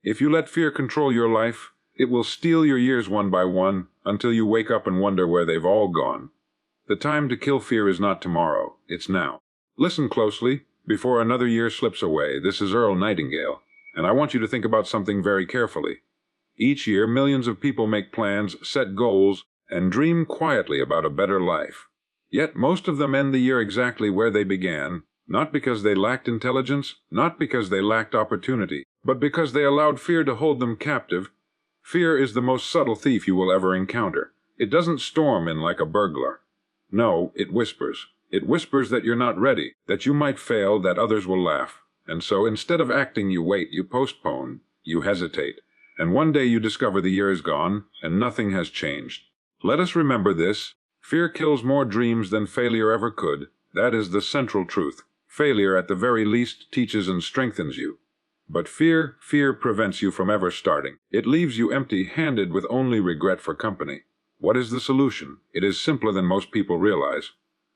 If you let fear control your life, it will steal your years one by one until you wake up and wonder where they've all gone. The time to kill fear is not tomorrow, it's now. Listen closely, before another year slips away. This is Earl Nightingale, and I want you to think about something very carefully. Each year, millions of people make plans, set goals, and dream quietly about a better life. Yet most of them end the year exactly where they began, not because they lacked intelligence, not because they lacked opportunity, but because they allowed fear to hold them captive. Fear is the most subtle thief you will ever encounter. It doesn't storm in like a burglar. No, it whispers. It whispers that you're not ready, that you might fail, that others will laugh. And so instead of acting, you wait, you postpone, you hesitate. And one day you discover the year is gone, and nothing has changed. Let us remember this. Fear kills more dreams than failure ever could. That is the central truth. Failure, at the very least, teaches and strengthens you. But fear prevents you from ever starting. It leaves you empty-handed with only regret for company. What is the solution? It is simpler than most people realize.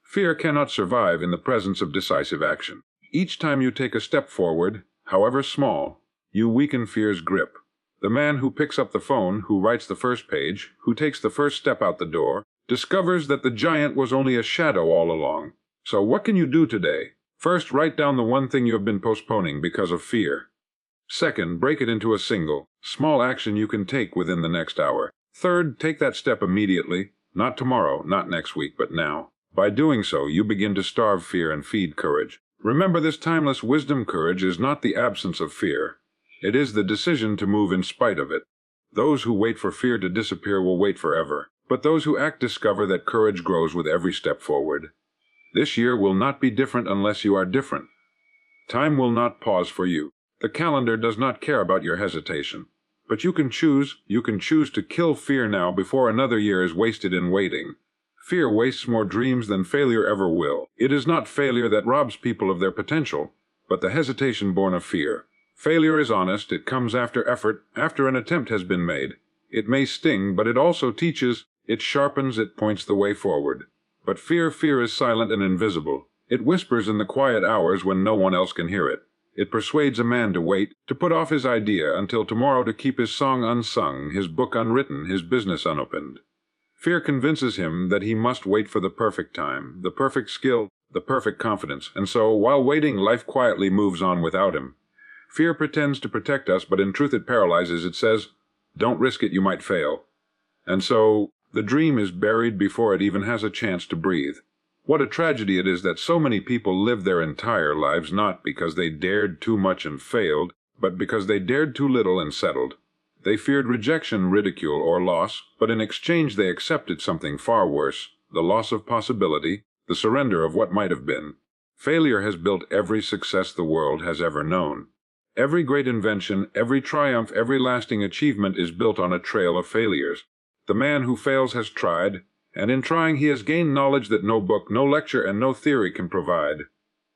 Fear cannot survive in the presence of decisive action. Each time you take a step forward, however small, you weaken fear's grip. The man who picks up the phone, who writes the first page, who takes the first step out the door, discovers that the giant was only a shadow all along. So what can you do today? First, write down the one thing you have been postponing because of fear. Second, break it into a single, small action you can take within the next hour. Third, take that step immediately. Not tomorrow, not next week, but now. By doing so, you begin to starve fear and feed courage. Remember this timeless wisdom: courage is not the absence of fear. It is the decision to move in spite of it. Those who wait for fear to disappear will wait forever, but those who act discover that courage grows with every step forward. This year will not be different unless you are different. Time will not pause for you. The calendar does not care about your hesitation. But you can choose to kill fear now before another year is wasted in waiting. Fear wastes more dreams than failure ever will. It is not failure that robs people of their potential, but the hesitation born of fear. Failure is honest. It comes after effort, after an attempt has been made. It may sting, but it also teaches, it sharpens, it points the way forward. But fear is silent and invisible. It whispers in the quiet hours when no one else can hear it. It persuades a man to wait, to put off his idea until tomorrow, to keep his song unsung, his book unwritten, his business unopened. Fear convinces him that he must wait for the perfect time, the perfect skill, the perfect confidence, and so, while waiting, life quietly moves on without him. Fear pretends to protect us, but in truth it paralyzes. It says, "Don't risk it, you might fail." And so, the dream is buried before it even has a chance to breathe. What a tragedy it is that so many people live their entire lives not because they dared too much and failed, but because they dared too little and settled. They feared rejection, ridicule, or loss, but in exchange they accepted something far worse: the loss of possibility, the surrender of what might have been. Failure has built every success the world has ever known. Every great invention, every triumph, every lasting achievement is built on a trail of failures. The man who fails has tried, and in trying he has gained knowledge that no book, no lecture, and no theory can provide.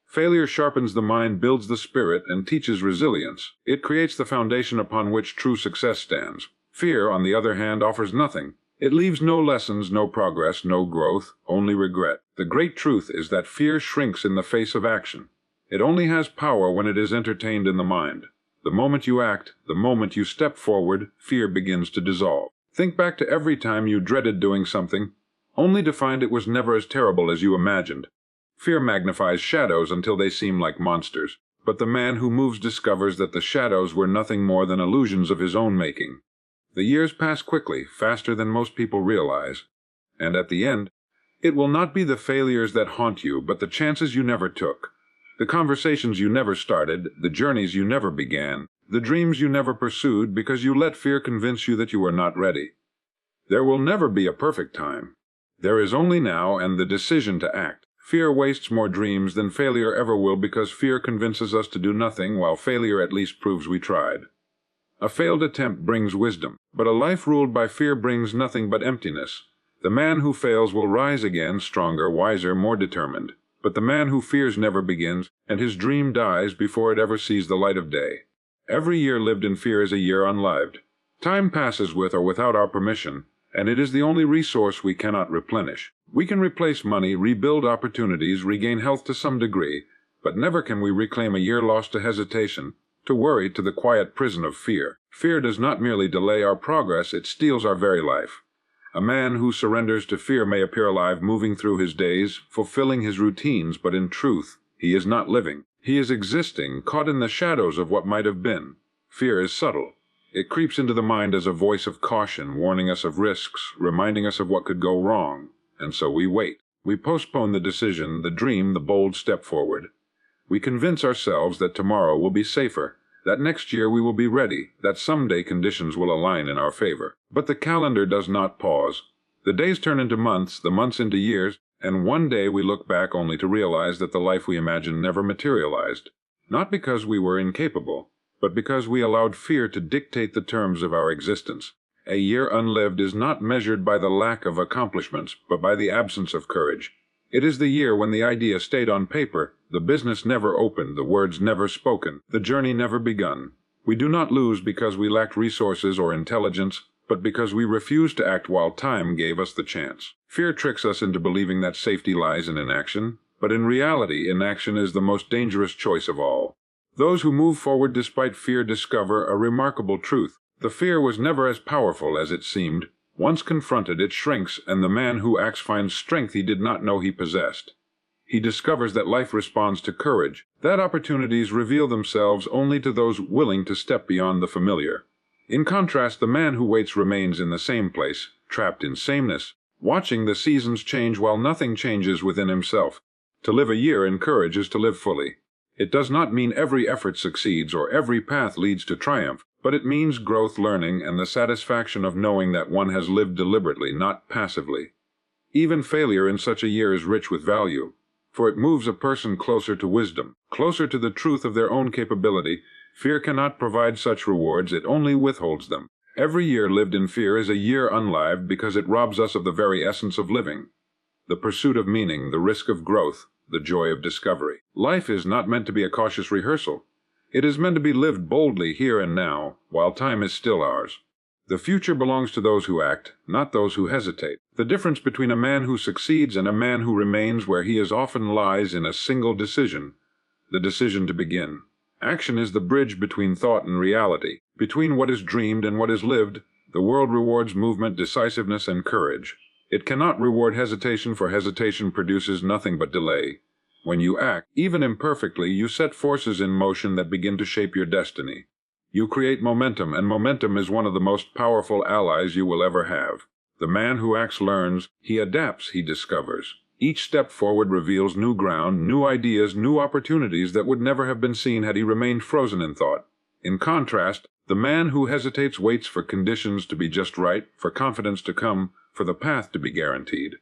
Failure sharpens the mind, builds the spirit, and teaches resilience. It creates the foundation upon which true success stands. Fear, on the other hand, offers nothing. It leaves no lessons, no progress, no growth, only regret. The great truth is that fear shrinks in the face of action. It only has power when it is entertained in the mind. The moment you act, the moment you step forward, fear begins to dissolve. Think back to every time you dreaded doing something, only to find it was never as terrible as you imagined. Fear magnifies shadows until they seem like monsters, but the man who moves discovers that the shadows were nothing more than illusions of his own making. The years pass quickly, faster than most people realize, and at the end, it will not be the failures that haunt you, but the chances you never took, the conversations you never started, the journeys you never began, the dreams you never pursued because you let fear convince you that you were not ready. There will never be a perfect time. There is only now and the decision to act. Fear wastes more dreams than failure ever will because fear convinces us to do nothing, while failure at least proves we tried. A failed attempt brings wisdom, but a life ruled by fear brings nothing but emptiness. The man who fails will rise again, stronger, wiser, more determined. But the man who fears never begins, and his dream dies before it ever sees the light of day. Every year lived in fear is a year unlived. Time passes with or without our permission, and it is the only resource we cannot replenish. We can replace money, rebuild opportunities, regain health to some degree, but never can we reclaim a year lost to hesitation, to worry, to the quiet prison of fear. Fear does not merely delay our progress, it steals our very life. A man who surrenders to fear may appear alive, moving through his days, fulfilling his routines, but in truth, he is not living. He is existing, caught in the shadows of what might have been. Fear is subtle. It creeps into the mind as a voice of caution, warning us of risks, reminding us of what could go wrong. And so we wait. We postpone the decision, the dream, the bold step forward. We convince ourselves that tomorrow will be safer, that next year we will be ready, that someday conditions will align in our favor. But the calendar does not pause. The days turn into months, the months into years, and one day we look back only to realize that the life we imagined never materialized. Not because we were incapable, but because we allowed fear to dictate the terms of our existence. A year unlived is not measured by the lack of accomplishments, but by the absence of courage. It is the year when the idea stayed on paper, the business never opened, the words never spoken, the journey never begun. We do not lose because we lacked resources or intelligence, but because we refused to act while time gave us the chance. Fear tricks us into believing that safety lies in inaction, but in reality, inaction is the most dangerous choice of all. Those who move forward despite fear discover a remarkable truth. The fear was never as powerful as it seemed. Once confronted, it shrinks, and the man who acts finds strength he did not know he possessed. He discovers that life responds to courage, that opportunities reveal themselves only to those willing to step beyond the familiar. In contrast, the man who waits remains in the same place, trapped in sameness, watching the seasons change while nothing changes within himself. To live a year in courage is to live fully. It does not mean every effort succeeds or every path leads to triumph, but it means growth, learning, and the satisfaction of knowing that one has lived deliberately, not passively. Even failure in such a year is rich with value, for it moves a person closer to wisdom, closer to the truth of their own capability. Fear cannot provide such rewards, it only withholds them. Every year lived in fear is a year unlived because it robs us of the very essence of living. The pursuit of meaning, the risk of growth, the joy of discovery. Life is not meant to be a cautious rehearsal. It is meant to be lived boldly here and now, while time is still ours. The future belongs to those who act, not those who hesitate. The difference between a man who succeeds and a man who remains where he is often lies in a single decision, the decision to begin. Action is the bridge between thought and reality, between what is dreamed and what is lived. The world rewards movement, decisiveness, and courage. It cannot reward hesitation, for hesitation produces nothing but delay. When you act, even imperfectly, you set forces in motion that begin to shape your destiny. You create momentum, and momentum is one of the most powerful allies you will ever have. The man who acts learns, he adapts, he discovers. Each step forward reveals new ground, new ideas, new opportunities that would never have been seen had he remained frozen in thought. In contrast, the man who hesitates waits for conditions to be just right, for confidence to come, for the path to be guaranteed.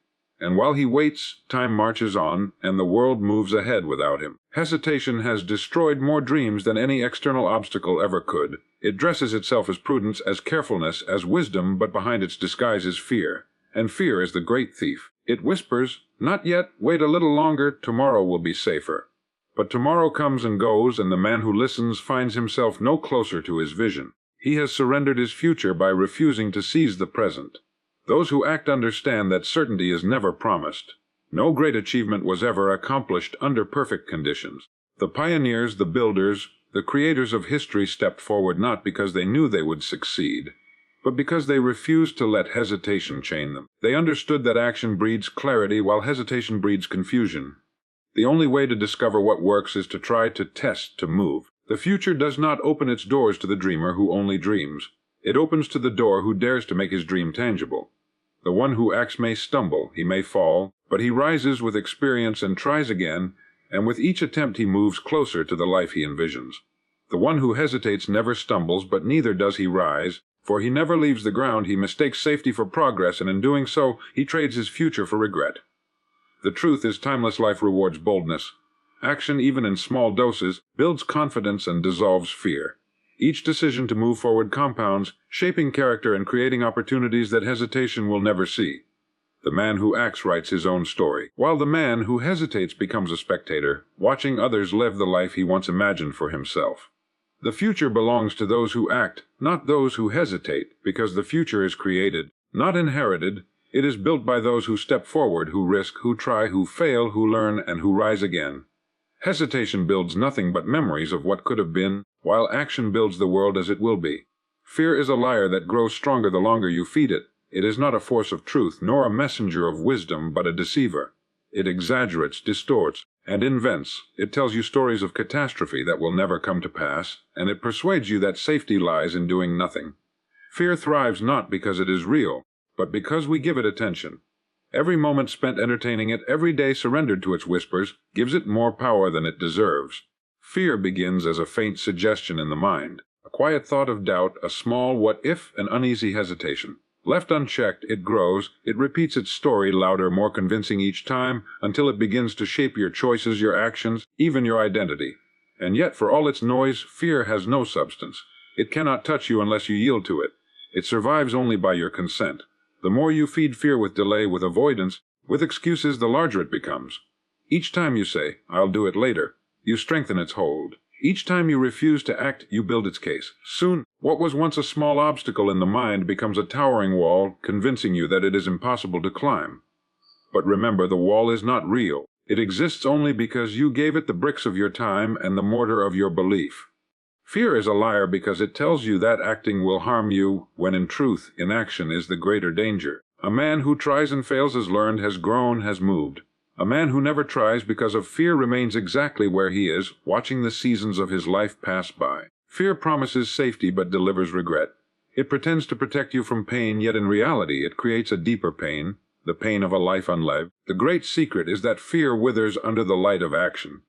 And while he waits, time marches on, and the world moves ahead without him. Hesitation has destroyed more dreams than any external obstacle ever could. It dresses itself as prudence, as carefulness, as wisdom, but behind its disguise is fear. And fear is the great thief. It whispers, "Not yet, wait a little longer, tomorrow will be safer." But tomorrow comes and goes, and the man who listens finds himself no closer to his vision. He has surrendered his future by refusing to seize the present. Those who act understand that certainty is never promised. No great achievement was ever accomplished under perfect conditions. The pioneers, the builders, the creators of history stepped forward not because they knew they would succeed, but because they refused to let hesitation chain them. They understood that action breeds clarity while hesitation breeds confusion. The only way to discover what works is to try, to test, to move. The future does not open its doors to the dreamer who only dreams. It opens to the door who dares to make his dream tangible. The one who acts may stumble, he may fall, but he rises with experience and tries again, and with each attempt he moves closer to the life he envisions. The one who hesitates never stumbles, but neither does he rise, for he never leaves the ground. He mistakes safety for progress, and in doing so, he trades his future for regret. The truth is, timeless life rewards boldness. Action, even in small doses, builds confidence and dissolves fear. Each decision to move forward compounds, shaping character and creating opportunities that hesitation will never see. The man who acts writes his own story, while the man who hesitates becomes a spectator, watching others live the life he once imagined for himself. The future belongs to those who act, not those who hesitate, because the future is created, not inherited. It is built by those who step forward, who risk, who try, who fail, who learn, and who rise again. Hesitation builds nothing but memories of what could have been, while action builds the world as it will be. Fear is a liar that grows stronger the longer you feed it. It is not a force of truth, nor a messenger of wisdom, but a deceiver. It exaggerates, distorts, and invents. It tells you stories of catastrophe that will never come to pass, and it persuades you that safety lies in doing nothing. Fear thrives not because it is real, but because we give it attention. Every moment spent entertaining it, every day surrendered to its whispers, gives it more power than it deserves. Fear begins as a faint suggestion in the mind, a quiet thought of doubt, a small what-if, an uneasy hesitation. Left unchecked, it grows, it repeats its story louder, more convincing each time, until it begins to shape your choices, your actions, even your identity. And yet, for all its noise, fear has no substance. It cannot touch you unless you yield to it. It survives only by your consent. The more you feed fear with delay, with avoidance, with excuses, the larger it becomes. Each time you say, "I'll do it later," you strengthen its hold. Each time you refuse to act, you build its case. Soon, what was once a small obstacle in the mind becomes a towering wall, convincing you that it is impossible to climb. But remember, the wall is not real. It exists only because you gave it the bricks of your time and the mortar of your belief. Fear is a liar because it tells you that acting will harm you, when in truth, inaction is the greater danger. A man who tries and fails has learned, has grown, has moved. A man who never tries because of fear remains exactly where he is, watching the seasons of his life pass by. Fear promises safety but delivers regret. It pretends to protect you from pain, yet in reality it creates a deeper pain, the pain of a life unlived. The great secret is that fear withers under the light of action.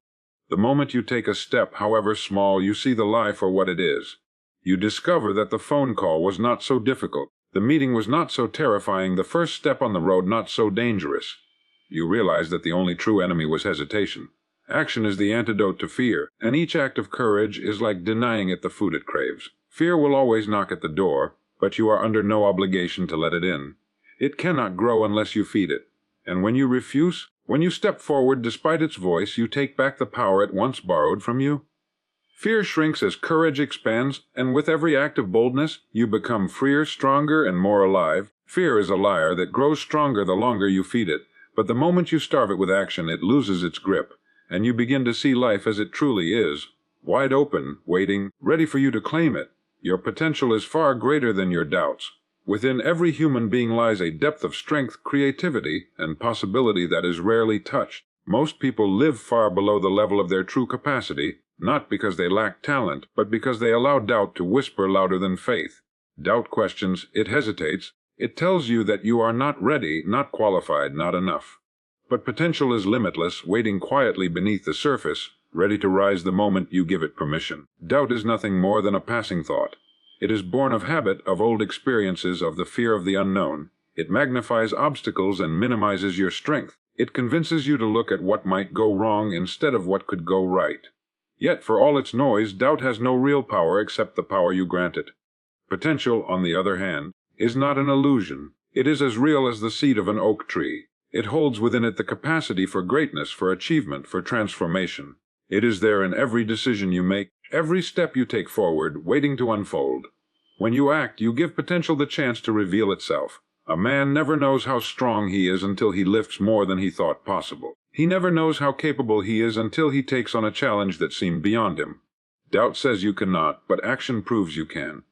The moment you take a step, however small, you see the lie for what it is. You discover that the phone call was not so difficult, the meeting was not so terrifying, the first step on the road not so dangerous. You realize that the only true enemy was hesitation. Action is the antidote to fear, and each act of courage is like denying it the food it craves. Fear will always knock at the door, but you are under no obligation to let it in. It cannot grow unless you feed it. And when you refuse, when you step forward despite its voice, you take back the power it once borrowed from you. Fear shrinks as courage expands, and with every act of boldness, you become freer, stronger, and more alive. Fear is a liar that grows stronger the longer you feed it. But the moment you starve it with action, it loses its grip, and you begin to see life as it truly is, wide open, waiting, ready for you to claim it. Your potential is far greater than your doubts. Within every human being lies a depth of strength, creativity, and possibility that is rarely touched. Most people live far below the level of their true capacity, not because they lack talent, but because they allow doubt to whisper louder than faith. Doubt questions, it hesitates. It tells you that you are not ready, not qualified, not enough. But potential is limitless, waiting quietly beneath the surface, ready to rise the moment you give it permission. Doubt is nothing more than a passing thought. It is born of habit, of old experiences, of the fear of the unknown. It magnifies obstacles and minimizes your strength. It convinces you to look at what might go wrong instead of what could go right. Yet, for all its noise, doubt has no real power except the power you grant it. Potential, on the other hand, is not an illusion. It is as real as the seed of an oak tree. It holds within it the capacity for greatness, for achievement, for transformation. It is there in every decision you make, every step you take forward, waiting to unfold. When you act, you give potential the chance to reveal itself. A man never knows how strong he is until he lifts more than he thought possible. He never knows how capable he is until he takes on a challenge that seemed beyond him. Doubt says you cannot, but action proves you can.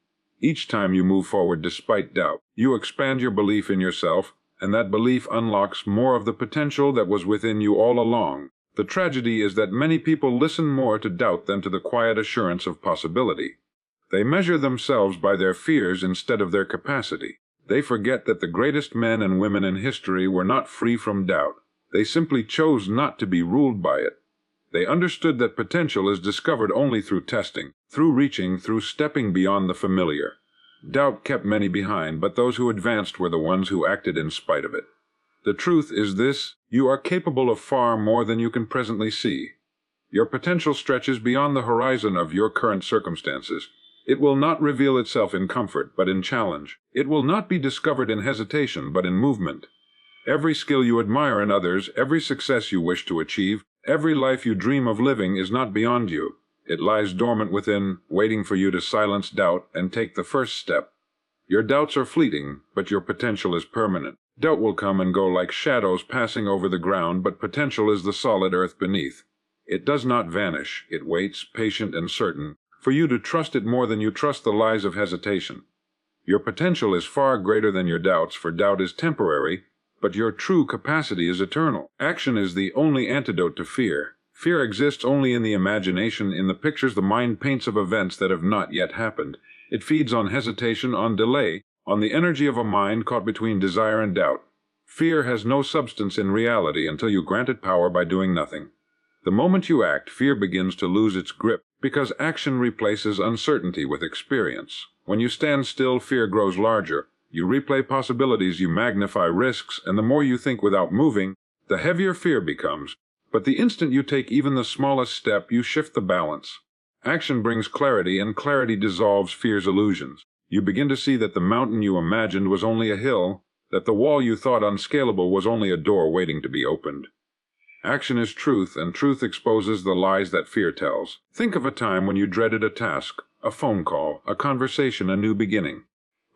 Each time you move forward despite doubt, you expand your belief in yourself, and that belief unlocks more of the potential that was within you all along. The tragedy is that many people listen more to doubt than to the quiet assurance of possibility. They measure themselves by their fears instead of their capacity. They forget that the greatest men and women in history were not free from doubt. They simply chose not to be ruled by it. They understood that potential is discovered only through testing, through reaching, through stepping beyond the familiar. Doubt kept many behind, but those who advanced were the ones who acted in spite of it. The truth is this: you are capable of far more than you can presently see. Your potential stretches beyond the horizon of your current circumstances. It will not reveal itself in comfort, but in challenge. It will not be discovered in hesitation, but in movement. Every skill you admire in others, every success you wish to achieve, every life you dream of living is not beyond you. It lies dormant within, waiting for you to silence doubt and take the first step. Your doubts are fleeting, but your potential is permanent. Doubt will come and go like shadows passing over the ground, but potential is the solid earth beneath. It does not vanish. It waits, patient and certain, for you to trust it more than you trust the lies of hesitation. Your potential is far greater than your doubts, for doubt is temporary, but your true capacity is eternal. Action is the only antidote to fear. Fear exists only in the imagination, in the pictures the mind paints of events that have not yet happened. It feeds on hesitation, on delay, on the energy of a mind caught between desire and doubt. Fear has no substance in reality until you grant it power by doing nothing. The moment you act, fear begins to lose its grip, because action replaces uncertainty with experience. When you stand still, fear grows larger. You replay possibilities, you magnify risks, and the more you think without moving, the heavier fear becomes. But the instant you take even the smallest step, you shift the balance. Action brings clarity, and clarity dissolves fear's illusions. You begin to see that the mountain you imagined was only a hill, that the wall you thought unscalable was only a door waiting to be opened. Action is truth, and truth exposes the lies that fear tells. Think of a time when you dreaded a task, a phone call, a conversation, a new beginning.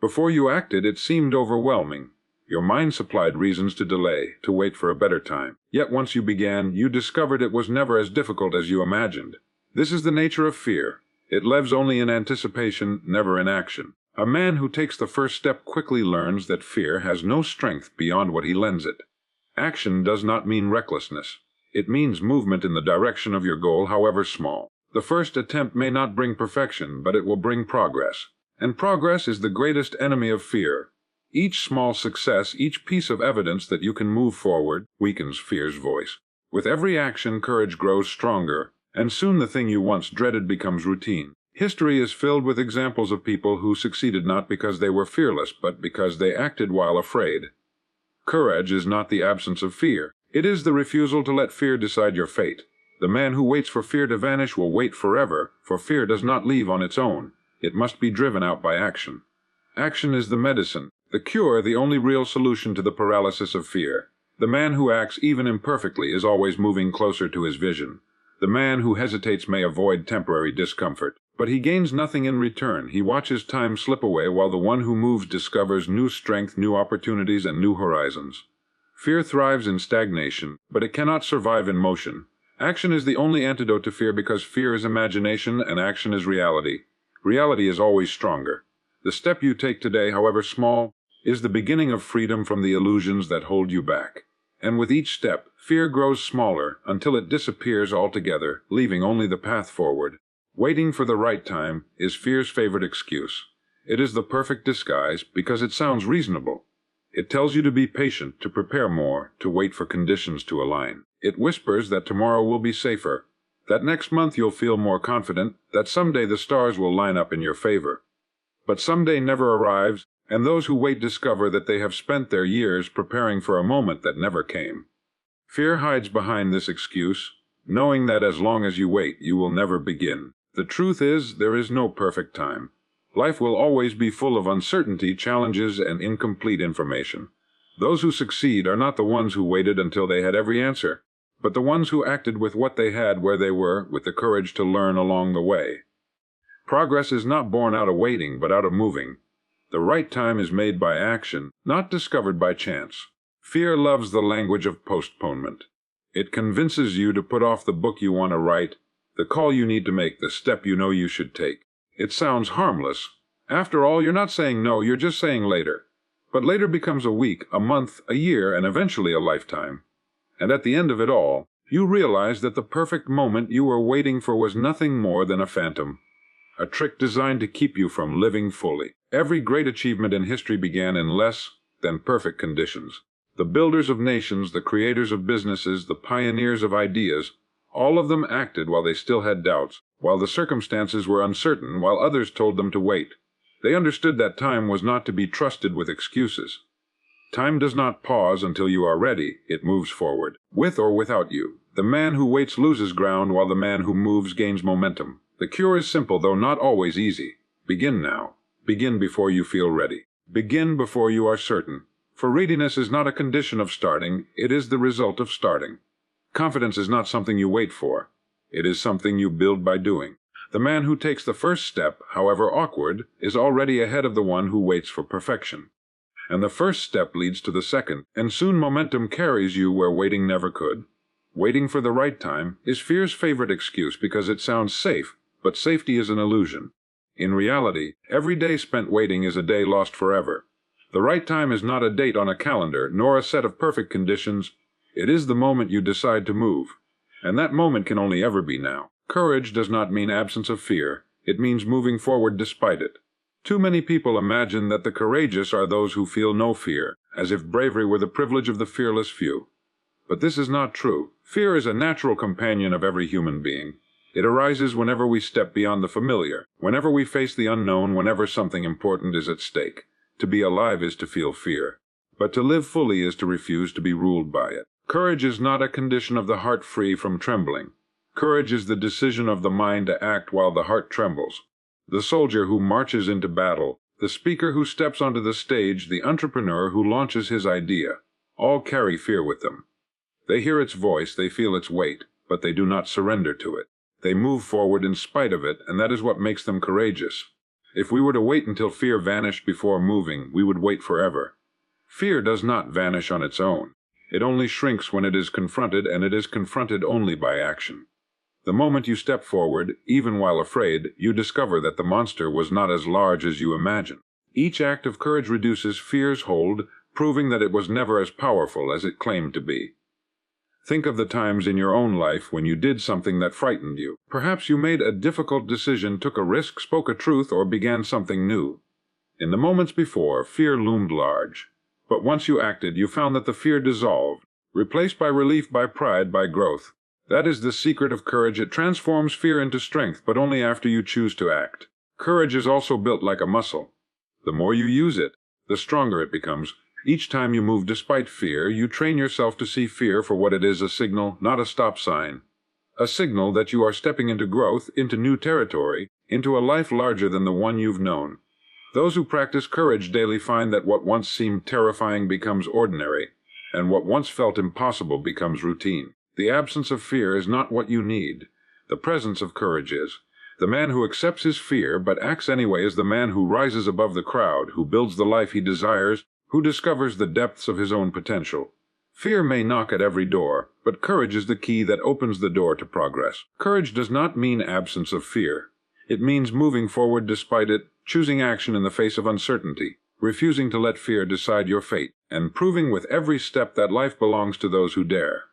Before you acted, it seemed overwhelming. Your mind supplied reasons to delay, to wait for a better time. Yet once you began, you discovered it was never as difficult as you imagined. This is the nature of fear. It lives only in anticipation, never in action. A man who takes the first step quickly learns that fear has no strength beyond what he lends it. Action does not mean recklessness. It means movement in the direction of your goal, however small. The first attempt may not bring perfection, but it will bring progress. And progress is the greatest enemy of fear. Each small success, each piece of evidence that you can move forward, weakens fear's voice. With every action, courage grows stronger, and soon the thing you once dreaded becomes routine. History is filled with examples of people who succeeded not because they were fearless, but because they acted while afraid. Courage is not the absence of fear. It is the refusal to let fear decide your fate. The man who waits for fear to vanish will wait forever, for fear does not leave on its own. It must be driven out by action. Action is the medicine, the cure, the only real solution to the paralysis of fear. The man who acts even imperfectly is always moving closer to his vision. The man who hesitates may avoid temporary discomfort, but he gains nothing in return. He watches time slip away, while the one who moves discovers new strength, new opportunities, and new horizons. Fear thrives in stagnation, but it cannot survive in motion. Action is the only antidote to fear, because fear is imagination and action is reality. Reality is always stronger. The step you take today, however small, is the beginning of freedom from the illusions that hold you back. And with each step, fear grows smaller until it disappears altogether, leaving only the path forward. Waiting for the right time is fear's favorite excuse. It is the perfect disguise because it sounds reasonable. It tells you to be patient, to prepare more, to wait for conditions to align. It whispers that tomorrow will be safer, that next month you'll feel more confident, that someday the stars will line up in your favor. But someday never arrives, and those who wait discover that they have spent their years preparing for a moment that never came. Fear hides behind this excuse, knowing that as long as you wait, you will never begin. The truth is, there is no perfect time. Life will always be full of uncertainty, challenges, and incomplete information. Those who succeed are not the ones who waited until they had every answer, but the ones who acted with what they had where they were, with the courage to learn along the way. Progress is not born out of waiting, but out of moving. The right time is made by action, not discovered by chance. Fear loves the language of postponement. It convinces you to put off the book you want to write, the call you need to make, the step you know you should take. It sounds harmless. After all, you're not saying no, you're just saying later. But later becomes a week, a month, a year, and eventually a lifetime. And at the end of it all, you realize that the perfect moment you were waiting for was nothing more than a phantom. A trick designed to keep you from living fully. Every great achievement in history began in less than perfect conditions. The builders of nations, the creators of businesses, the pioneers of ideas, all of them acted while they still had doubts, while the circumstances were uncertain, while others told them to wait. They understood that time was not to be trusted with excuses. Time does not pause until you are ready, it moves forward, with or without you. The man who waits loses ground, while the man who moves gains momentum. The cure is simple, though not always easy. Begin now. Begin before you feel ready. Begin before you are certain. For readiness is not a condition of starting, it is the result of starting. Confidence is not something you wait for. It is something you build by doing. The man who takes the first step, however awkward, is already ahead of the one who waits for perfection. And the first step leads to the second, and soon momentum carries you where waiting never could. Waiting for the right time is fear's favorite excuse because it sounds safe, but safety is an illusion. In reality, every day spent waiting is a day lost forever. The right time is not a date on a calendar, nor a set of perfect conditions. It is the moment you decide to move. And that moment can only ever be now. Courage does not mean absence of fear. It means moving forward despite it. Too many people imagine that the courageous are those who feel no fear, as if bravery were the privilege of the fearless few. But this is not true. Fear is a natural companion of every human being. It arises whenever we step beyond the familiar, whenever we face the unknown, whenever something important is at stake. To be alive is to feel fear. But to live fully is to refuse to be ruled by it. Courage is not a condition of the heart free from trembling. Courage is the decision of the mind to act while the heart trembles. The soldier who marches into battle, the speaker who steps onto the stage, the entrepreneur who launches his idea, all carry fear with them. They hear its voice, they feel its weight, but they do not surrender to it. They move forward in spite of it, and that is what makes them courageous. If we were to wait until fear vanished before moving, we would wait forever. Fear does not vanish on its own. It only shrinks when it is confronted, and it is confronted only by action. The moment you step forward, even while afraid, you discover that the monster was not as large as you imagined. Each act of courage reduces fear's hold, proving that it was never as powerful as it claimed to be. Think of the times in your own life when you did something that frightened you. Perhaps you made a difficult decision, took a risk, spoke a truth, or began something new. In the moments before, fear loomed large. But once you acted, you found that the fear dissolved, replaced by relief, by pride, by growth. That is the secret of courage. It transforms fear into strength, but only after you choose to act. Courage is also built like a muscle. The more you use it, the stronger it becomes. Each time you move despite fear, you train yourself to see fear for what it is, a signal, not a stop sign. A signal that you are stepping into growth, into new territory, into a life larger than the one you've known. Those who practice courage daily find that what once seemed terrifying becomes ordinary, and what once felt impossible becomes routine. The absence of fear is not what you need. The presence of courage is. The man who accepts his fear but acts anyway is the man who rises above the crowd, who builds the life he desires, who discovers the depths of his own potential. Fear may knock at every door, but courage is the key that opens the door to progress. Courage does not mean absence of fear. It means moving forward despite it, choosing action in the face of uncertainty, refusing to let fear decide your fate, and proving with every step that life belongs to those who dare.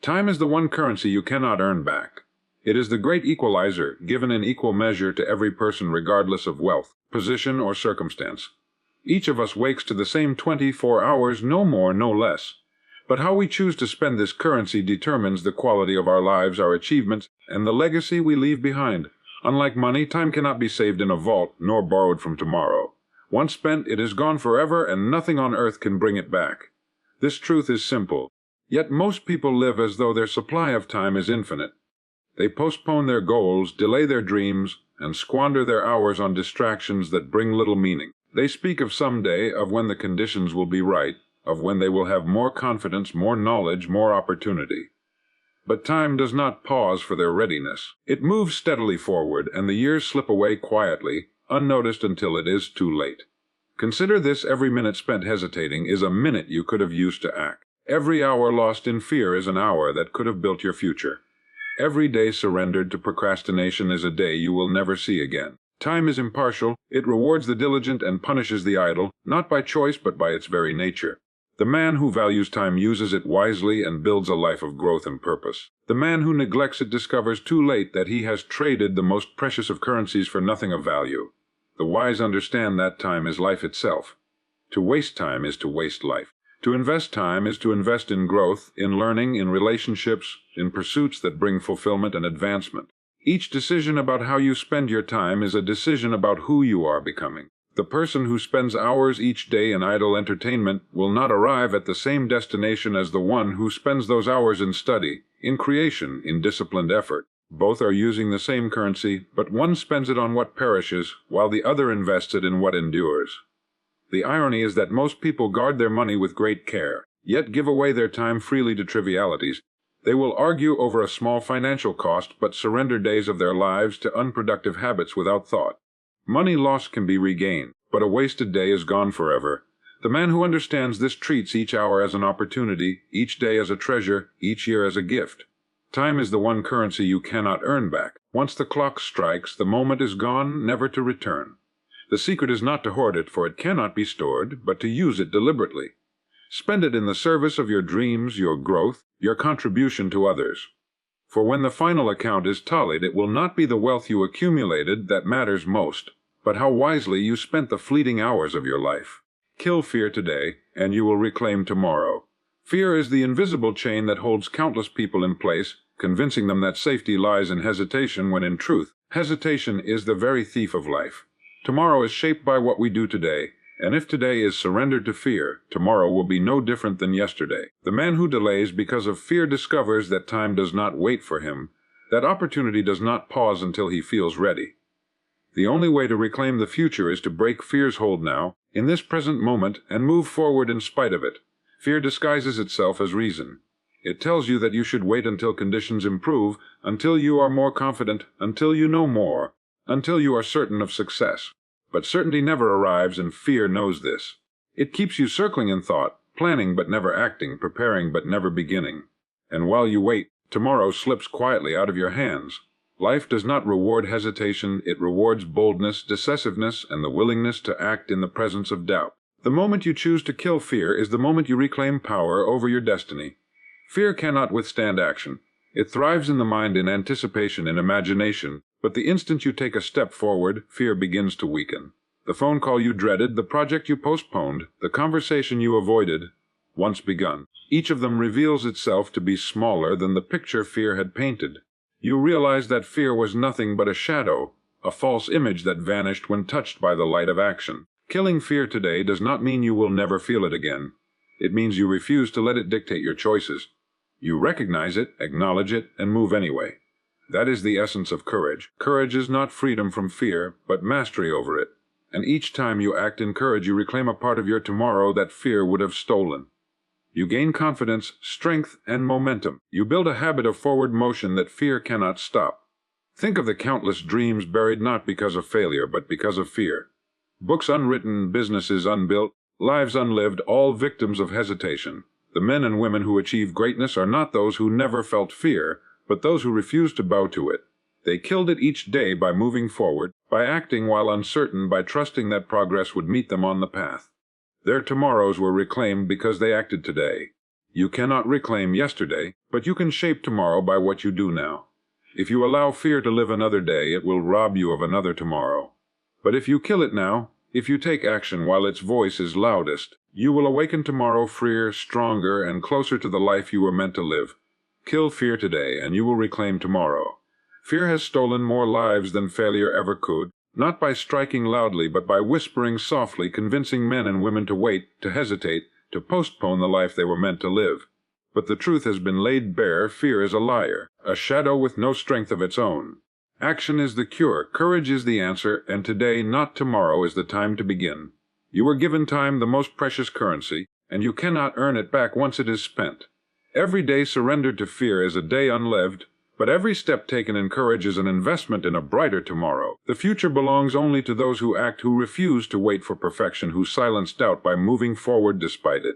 Time is the one currency you cannot earn back. It is the great equalizer, given in equal measure to every person regardless of wealth, position, or circumstance. Each of us wakes to the same 24 hours, no more, no less. But how we choose to spend this currency determines the quality of our lives, our achievements, and the legacy we leave behind. Unlike money, time cannot be saved in a vault, nor borrowed from tomorrow. Once spent, it is gone forever, and nothing on earth can bring it back. This truth is simple. Yet most people live as though their supply of time is infinite. They postpone their goals, delay their dreams, and squander their hours on distractions that bring little meaning. They speak of someday, of when the conditions will be right, of when they will have more confidence, more knowledge, more opportunity. But time does not pause for their readiness. It moves steadily forward, and the years slip away quietly, unnoticed until it is too late. Consider this: every minute spent hesitating is a minute you could have used to act. Every hour lost in fear is an hour that could have built your future. Every day surrendered to procrastination is a day you will never see again. Time is impartial. It rewards the diligent and punishes the idle, not by choice but by its very nature. The man who values time uses it wisely and builds a life of growth and purpose. The man who neglects it discovers too late that he has traded the most precious of currencies for nothing of value. The wise understand that time is life itself. To waste time is to waste life. To invest time is to invest in growth, in learning, in relationships, in pursuits that bring fulfillment and advancement. Each decision about how you spend your time is a decision about who you are becoming. The person who spends hours each day in idle entertainment will not arrive at the same destination as the one who spends those hours in study, in creation, in disciplined effort. Both are using the same currency, but one spends it on what perishes, while the other invests it in what endures. The irony is that most people guard their money with great care, yet give away their time freely to trivialities. They will argue over a small financial cost, but surrender days of their lives to unproductive habits without thought. Money lost can be regained, but a wasted day is gone forever. The man who understands this treats each hour as an opportunity, each day as a treasure, each year as a gift. Time is the one currency you cannot earn back. Once the clock strikes, the moment is gone, never to return. The secret is not to hoard it, for it cannot be stored, but to use it deliberately. Spend it in the service of your dreams, your growth, your contribution to others. For when the final account is tallied, it will not be the wealth you accumulated that matters most, but how wisely you spent the fleeting hours of your life. Kill fear today, and you will reclaim tomorrow. Fear is the invisible chain that holds countless people in place, convincing them that safety lies in hesitation when in truth, hesitation is the very thief of life. Tomorrow is shaped by what we do today, and if today is surrendered to fear, tomorrow will be no different than yesterday. The man who delays because of fear discovers that time does not wait for him, that opportunity does not pause until he feels ready. The only way to reclaim the future is to break fear's hold now, in this present moment, and move forward in spite of it. Fear disguises itself as reason. It tells you that you should wait until conditions improve, until you are more confident, until you know more, until you are certain of success. But certainty never arrives, and fear knows this. It keeps you circling in thought, planning but never acting, preparing but never beginning. And while you wait, tomorrow slips quietly out of your hands. Life does not reward hesitation, it rewards boldness, decisiveness, and the willingness to act in the presence of doubt. The moment you choose to kill fear is the moment you reclaim power over your destiny. Fear cannot withstand action. It thrives in the mind in anticipation and imagination, but the instant you take a step forward, fear begins to weaken. The phone call you dreaded, the project you postponed, the conversation you avoided, once begun. Each of them reveals itself to be smaller than the picture fear had painted. You realize that fear was nothing but a shadow, a false image that vanished when touched by the light of action. Killing fear today does not mean you will never feel it again. It means you refuse to let it dictate your choices. You recognize it, acknowledge it, and move anyway. That is the essence of courage. Courage is not freedom from fear, but mastery over it. And each time you act in courage, you reclaim a part of your tomorrow that fear would have stolen. You gain confidence, strength, and momentum. You build a habit of forward motion that fear cannot stop. Think of the countless dreams buried not because of failure, but because of fear. Books unwritten, businesses unbuilt, lives unlived, all victims of hesitation. The men and women who achieve greatness are not those who never felt fear, but those who refused to bow to it. They killed it each day by moving forward, by acting while uncertain, by trusting that progress would meet them on the path. Their tomorrows were reclaimed because they acted today. You cannot reclaim yesterday, but you can shape tomorrow by what you do now. If you allow fear to live another day, it will rob you of another tomorrow. But if you kill it now, if you take action while its voice is loudest, you will awaken tomorrow freer, stronger, and closer to the life you were meant to live. Kill fear today, and you will reclaim tomorrow. Fear has stolen more lives than failure ever could, not by striking loudly, but by whispering softly, convincing men and women to wait, to hesitate, to postpone the life they were meant to live. But the truth has been laid bare. Fear is a liar, a shadow with no strength of its own. Action is the cure, courage is the answer, and today, not tomorrow, is the time to begin. You were given time, the most precious currency, and you cannot earn it back once it is spent. Every day surrendered to fear is a day unlived, but every step taken in courage is an investment in a brighter tomorrow. The future belongs only to those who act, who refuse to wait for perfection, who silence doubt by moving forward despite it.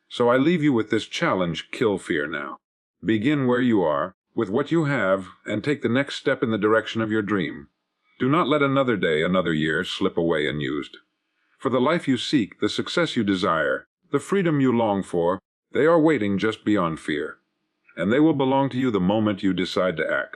So I leave you with this challenge: kill fear now. Begin where you are, with what you have, and take the next step in the direction of your dream. Do not let another day, another year, slip away unused. For the life you seek, the success you desire, the freedom you long for, they are waiting just beyond fear. And they will belong to you the moment you decide to act.